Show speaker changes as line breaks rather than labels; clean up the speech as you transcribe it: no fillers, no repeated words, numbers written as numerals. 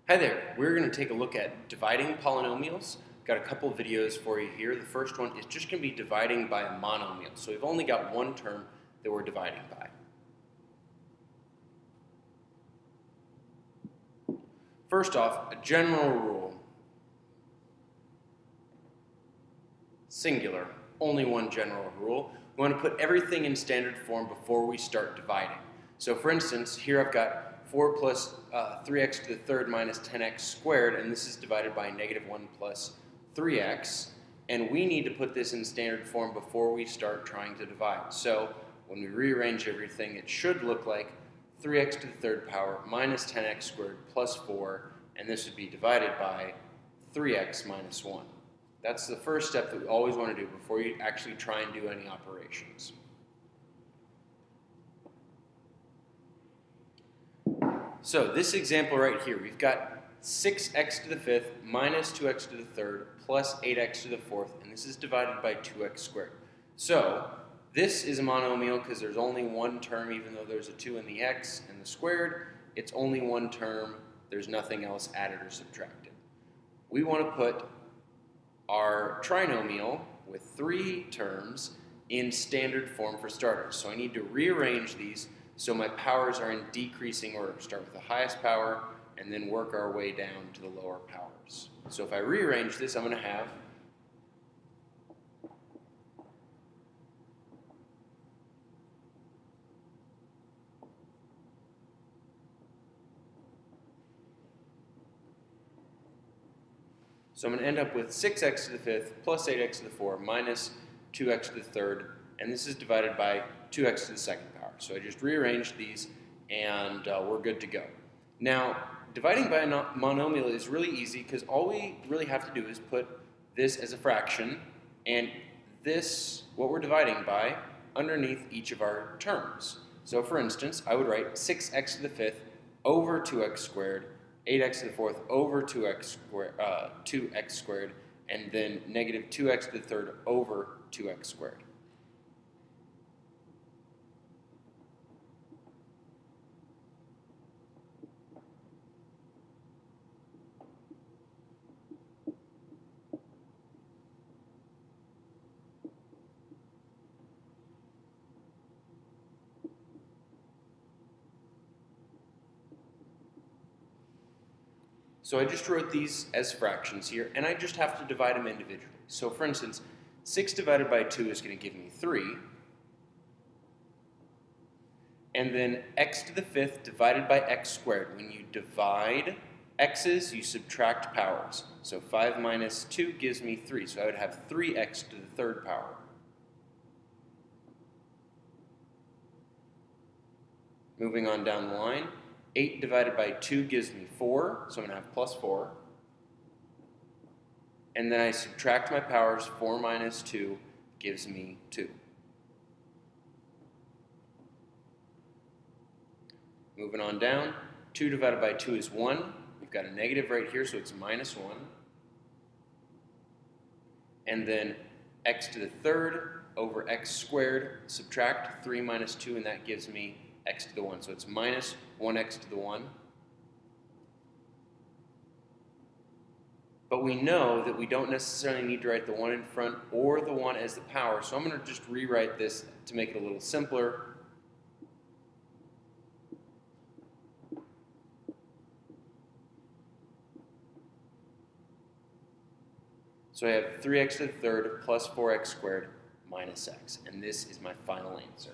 Hi there, we're going to take a look at dividing polynomials. Got a couple videos for you here. The first one is just going to be dividing by a monomial. So we've only got one term that we're dividing by. First off, a general rule. Singular, only one general rule. We want to put everything in standard form before we start dividing. So for instance, here I've got 4 plus 3x to the third minus 10x squared, and this is divided by negative 1 plus 3x, and we need to put this in standard form before we start trying to divide. So when we rearrange everything, it should look like 3x to the third power minus 10x squared plus 4, and this would be divided by 3x minus 1. That's the first step that we always want to do before you actually try and do any operations. So this example right here, we've got 6x to the fifth minus 2x to the third plus 8x to the fourth, and this is divided by 2x squared. So this is a monomial because there's only one term, even though there's a 2 in the x and the squared. It's only one term. There's nothing else added or subtracted. We want to put our trinomial with 3 terms in standard form for starters. So I need to rearrange these so my powers are in decreasing order. Start with the highest power and then work our way down to the lower powers. So if I rearrange this, I'm going to have I'm going to end up with 6x to the fifth plus 8x to the fourth minus 2x to the third, and this is divided by 2x to the second power. So I just rearranged these, and we're good to go. Now, dividing by a monomial is really easy because all we really have to do is put this as a fraction, and this, what we're dividing by, underneath each of our terms. So for instance, I would write 6x to the fifth over 2x squared, 8x to the fourth over 2x squared, and then negative 2x to the third over 2x squared. So I just wrote these as fractions here, and I just have to divide them individually. So for instance, 6 divided by 2 is going to give me 3. And then x to the fifth divided by x squared. When you divide x's, you subtract powers. So 5 minus 2 gives me 3. So I would have 3x to the third power. Moving on down the line, 8 divided by 2 gives me 4, so I'm going to have plus 4. And then I subtract my powers, 4 minus 2 gives me 2. Moving on down, 2 divided by 2 is 1. We've got a negative right here, so it's minus 1. And then x to the third over x squared, subtract 3 minus 2, and that gives me x to the 1. So it's minus 1x to the 1. But we know that we don't necessarily need to write the 1 in front or the 1 as the power, so I'm going to just rewrite this to make it a little simpler. So I have 3x to the third plus 4x squared minus x, and this is my final answer.